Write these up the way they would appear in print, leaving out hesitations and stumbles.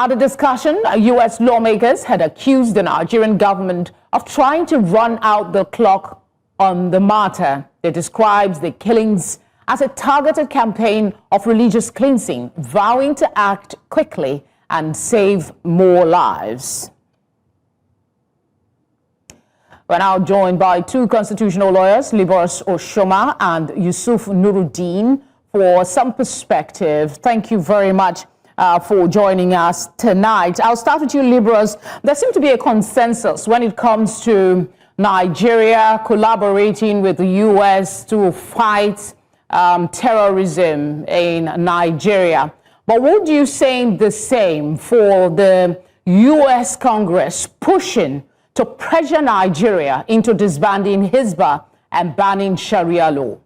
At the discussion, U.S. lawmakers had accused the Nigerian government of trying to run out the clock on the matter. They described the killings as a targeted campaign of religious cleansing, vowing to act quickly and save more lives. We're now joined by two constitutional lawyers, Liborous Oshoma and Yusuf Nurudeen, for some perspective. Thank you very much for joining us tonight. I'll start with you, Liborous. There seems to be a consensus when it comes to Nigeria collaborating with the U.S. to fight terrorism in Nigeria. But would you say the same for the U.S. Congress pushing to pressure Nigeria into disbanding Hisbah and banning Sharia law?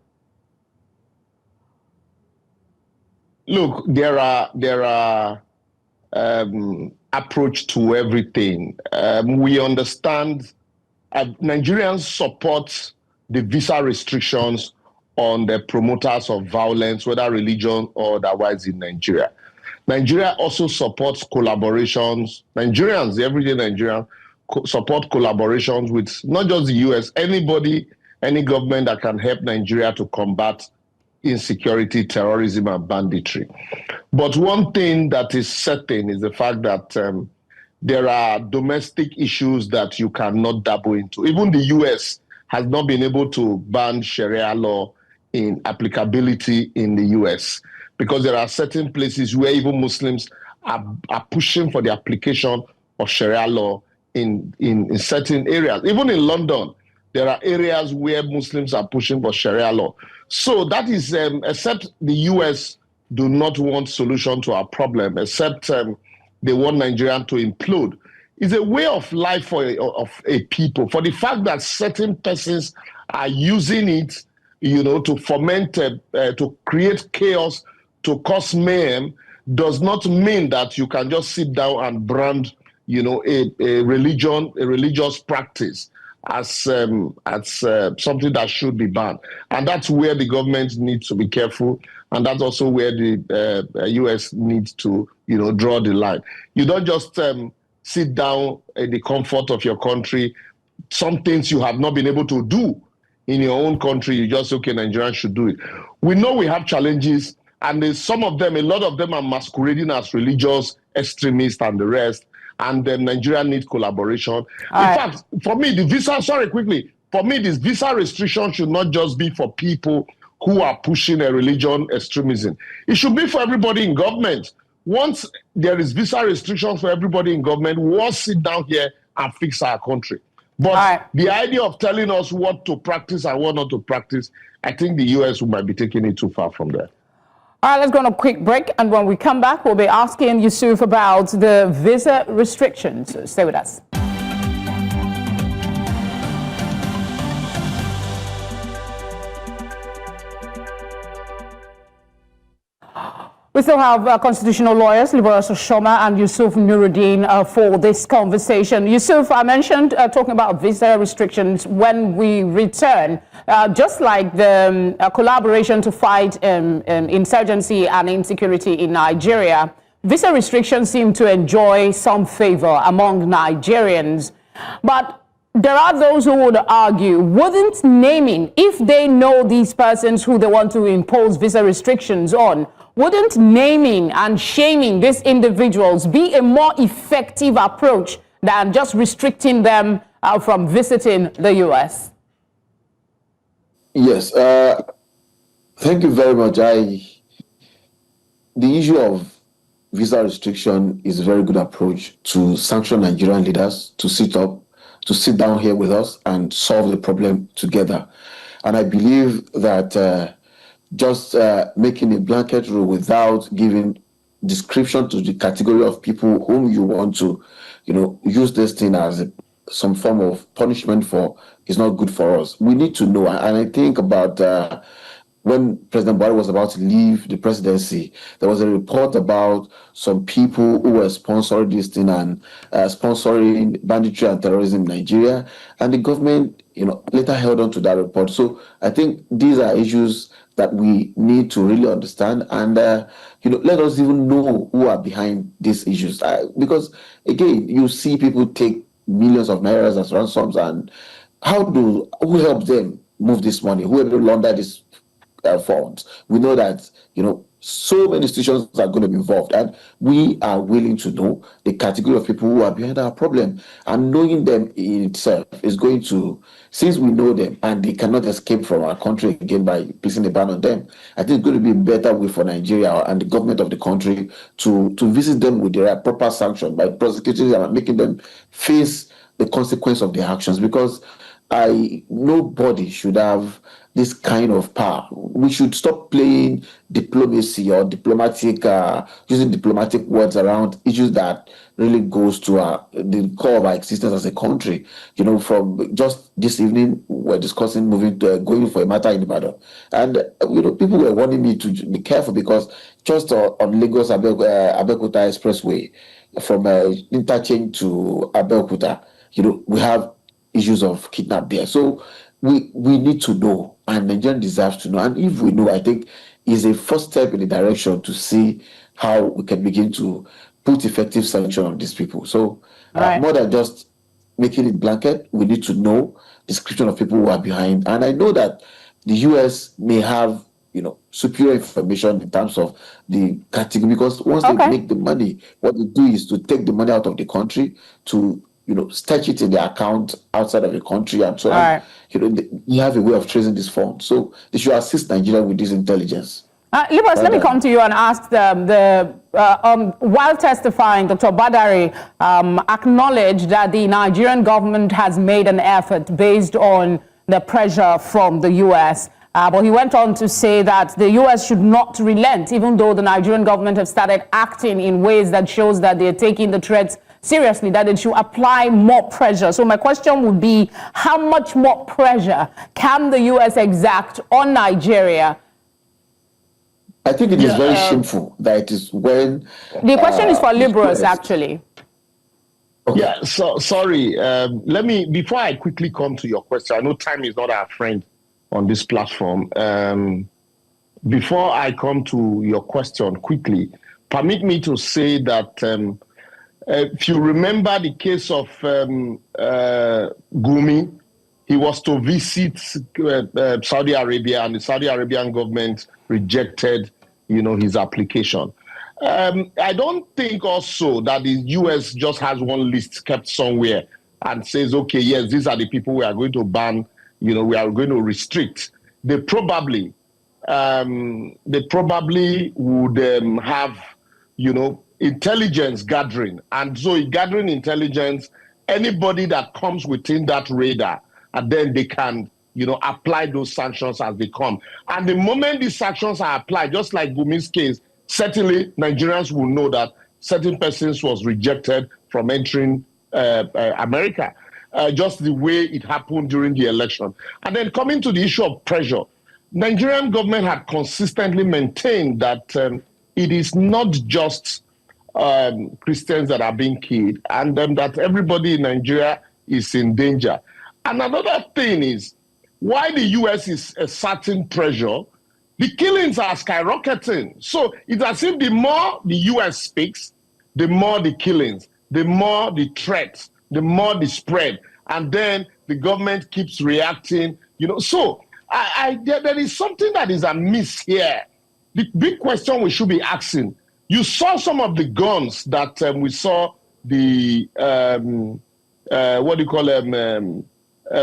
Look, there are approach to everything. We understand Nigerians support the visa restrictions on the promoters of violence, whether religion or otherwise, in Nigeria. Nigeria also supports collaborations. Nigerians, the everyday Nigerians, support collaborations with not just the U.S., anybody, any government that can help Nigeria to combat insecurity, terrorism, and banditry. But one thing that is certain is the fact that there are domestic issues that you cannot dabble into. Even the U.S. has not been able to ban Sharia law in applicability in the U.S. because there are certain places where even Muslims are pushing for the application of Sharia law in certain areas. Even in London, there are areas where Muslims are pushing for Sharia law. So that is, except the U.S. do not want solution to our problem, except they want Nigeria to implode. It's a way of life of a people. For the fact that certain persons are using it, to foment, to create chaos, to cause mayhem, does not mean that you can just sit down and brand, a religious practice as something that should be banned. And that's where the government needs to be careful. And that's also where the U.S. needs to, draw the line. You don't just sit down in the comfort of your country. Some things you have not been able to do in your own country, you just, okay, Nigerians should do it. We know we have challenges, and a lot of them are masquerading as religious extremists and the rest. And then Nigeria needs collaboration. In fact, for me, this visa restriction should not just be for people who are pushing a religion extremism. It should be for everybody in government. Once there is visa restrictions for everybody in government, we'll sit down here and fix our country. But the idea of telling us what to practice and what not to practice, I think the U.S. might be taking it too far from there. All right, let's go on a quick break. And when we come back, we'll be asking Yusuf about the visa restrictions. Stay with us. We still have constitutional lawyers, Liborous Oshoma and Yusuf Nurudeen, for this conversation. Yusuf, I mentioned talking about visa restrictions when we return, just like the collaboration to fight insurgency and insecurity in Nigeria. Visa restrictions seem to enjoy some favor among Nigerians. But there are those who would argue, wouldn't naming, if they know these persons who they want to impose visa restrictions on, wouldn't naming and shaming these individuals be a more effective approach than just restricting them from visiting the U.S.? Yes, thank you very much. The issue of visa restriction is a very good approach to sanction Nigerian leaders to sit down here with us and solve the problem together. And I believe that just making a blanket rule without giving description to the category of people whom you want to, use this thing as some form of punishment for is not good for us. We need to know, and I think about when President Buhari was about to leave the presidency, there was a report about some people who were sponsoring this thing and sponsoring banditry and terrorism in Nigeria, and the government, later held on to that report. So I think these are issues that we need to really understand, and let us even know who are behind these issues. Because again, you see people take millions of nairas as ransoms, and who helps them move this money? Who will launder this funds? We know that so many institutions are going to be involved, and we are willing to know the category of people who are behind our problem, and knowing them in itself is going to, since we know them and they cannot escape from our country again by placing a ban on them, I think it's going to be a better way for Nigeria and the government of the country to visit them with the right proper sanction by prosecuting them and making them face the consequence of their actions, because nobody should have this kind of power. We should stop playing diplomacy or using diplomatic words around issues that really goes to the core of our existence as a country. From just this evening, we're discussing going for a matter in Ibadan, and people were warning me to be careful, because just on Lagos Abeokuta Expressway, from interchange to Abeokuta, we have issues of kidnap there. So we need to know, and Nigerian deserves to know. And if we know, I think is a first step in the direction to see how we can begin to put effective sanction on these people. So more than just making it blanket, we need to know the description of people who are behind. And I know that the US may have superior information in terms of the category, because once they make the money, what they do is to take the money out of the country to stretch it in the account outside of the country, and so on. You have a way of tracing this fund. So they should assist Nigeria with this intelligence. Liborous, let me come to you and ask while testifying, Dr. Obadare acknowledged that the Nigerian government has made an effort based on the pressure from the U.S. But he went on to say that the U.S. should not relent, even though the Nigerian government have started acting in ways that shows that they're taking the threats seriously, that it should apply more pressure. So my question would be, how much more pressure can the U.S. exact on Nigeria? I think it is very shameful that it is when... The question is for Liborous, actually. Okay. Yeah, so sorry. Let me, before I quickly come to your question, I know time is not our friend on this platform. Before I come to your question quickly, permit me to say that if you remember the case of Gumi, he was to visit Saudi Arabia, and the Saudi Arabian government rejected, his application. I don't think also that the US just has one list kept somewhere and says, okay, yes, these are the people we are going to ban, we are going to restrict. They probably would have, intelligence gathering. And so gathering intelligence, anybody that comes within that radar, and then they can, apply those sanctions as they come. And the moment these sanctions are applied, just like Gumi's case, certainly Nigerians will know that certain persons was rejected from entering America, just the way it happened during the election. And then coming to the issue of pressure, Nigerian government had consistently maintained that it is not just Christians that are being killed, and that everybody in Nigeria is in danger. And another thing is, why the U.S. is exerting pressure, the killings are skyrocketing. So it's as if the more the U.S. speaks, the more the killings, the more the threats, the more the spread. And then the government keeps reacting. So there is something that is amiss here. The big question we should be asking, you saw some of the guns that we saw the,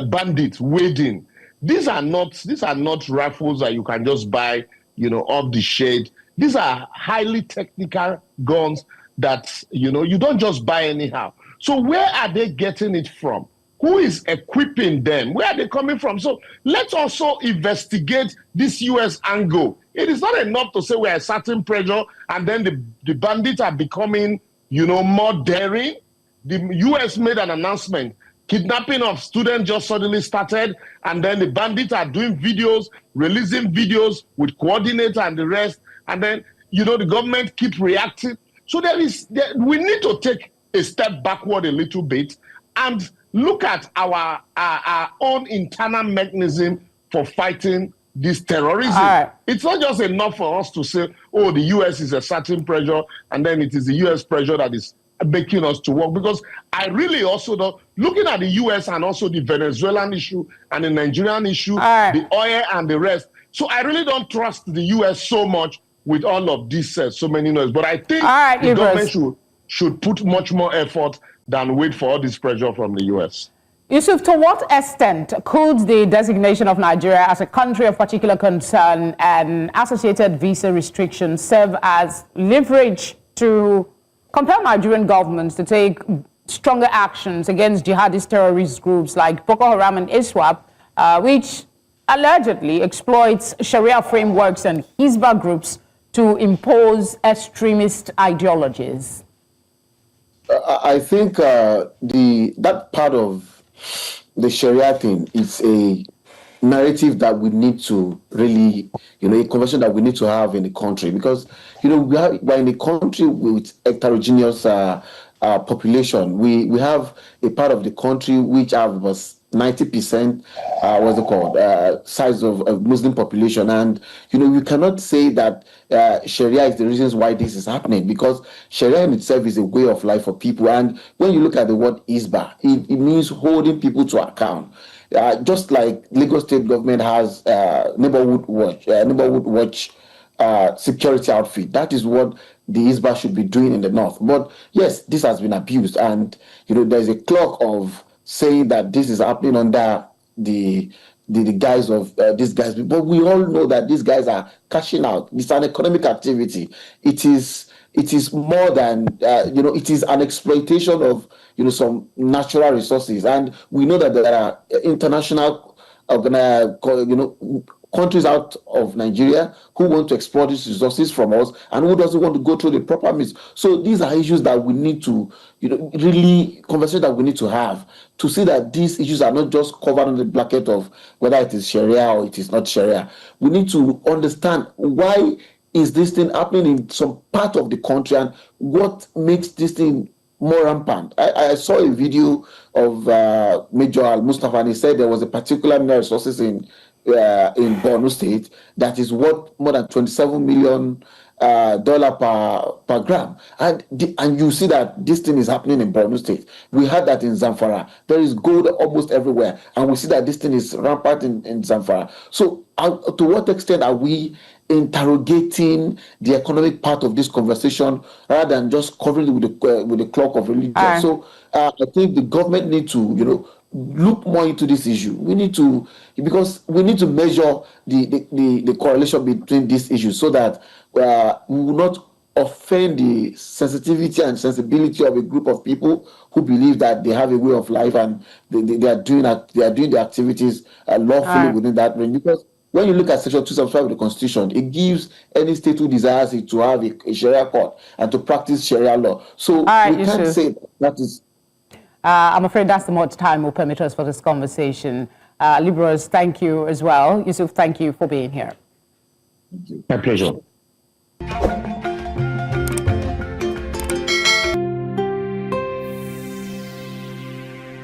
bandits wielding. These are not rifles that you can just buy, off the shade. These are highly technical guns that, you don't just buy anyhow. So where are they getting it from? Who is equipping them? Where are they coming from? So let's also investigate this U.S. angle. It is not enough to say we are exerting pressure and then the bandits are becoming, more daring. The U.S. made an announcement. Kidnapping of students just suddenly started, and then the bandits are doing videos, releasing videos with coordinates and the rest, and then, the government keeps reacting. So we need to take a step backward a little bit and look at our own internal mechanism for fighting this terrorism. It's not just enough for us to say, oh, the US is exerting pressure, and then it is the US pressure that is making us to work. Because I really also don't, looking at the US and also the Venezuelan issue and the Nigerian issue, the oil and the rest. So I really don't trust the US so much with all of this, so many noise. But I think the government should put much more effort than wait for all this pressure from the US. Yusuf, to what extent could the designation of Nigeria as a country of particular concern and associated visa restrictions serve as leverage to compel Nigerian governments to take stronger actions against jihadist terrorist groups like Boko Haram and Hisbah, which allegedly exploits Sharia frameworks and Hisbah groups to impose extremist ideologies? I think that part of the Sharia thing is a narrative that we need to really, a conversation that we need to have in the country, because, we're in a country with heterogeneous population. We have a part of the country which was 90%, what's it called, size of Muslim population. And, we cannot say that Sharia is the reasons why this is happening, because Sharia in itself is a way of life for people. And when you look at the word Hisbah, it means holding people to account. Just like Lagos state government has neighborhood watch security outfit. That is what the Hisbah should be doing in the north. But yes, this has been abused, and there's a clock of saying that this is happening under the guise of these guys. But we all know that these guys are cashing out. It's an economic activity. It is more than it is an exploitation of some natural resources, and we know that there are international countries out of Nigeria who want to exploit these resources from us, and who doesn't want to go through the proper means. So these are issues that we need to, really conversation that we need to have to see that these issues are not just covered under the blanket of whether it is Sharia or it is not Sharia. We need to understand why is this thing happening in some part of the country, and what makes this thing more rampant. I saw a video of Major Al-Mustafa, and he said there was a particular mineral resources in Borno State that is worth more than $27 million per gram, and you see that this thing is happening in Borno State. We had that in Zamfara. There is gold almost everywhere, and we see that this thing is rampant in Zamfara. So to what extent are we interrogating the economic part of this conversation rather than just covering it with the cloak of religion? So I think the government need to look more into this issue. We need to, because we need to measure the correlation between these issues, so that we will not offend the sensitivity and sensibility of a group of people who believe that they have a way of life, and they are doing the activities lawfully within that range. Because when you look at Section 275 of the Constitution, it gives any state who desires it to have a Sharia court and to practice Sharia law. So we can't say that is. I'm afraid that's the much time will permit us for this conversation. Liborous, thank you as well. Yusuf, thank you for being here. Thank you. My pleasure.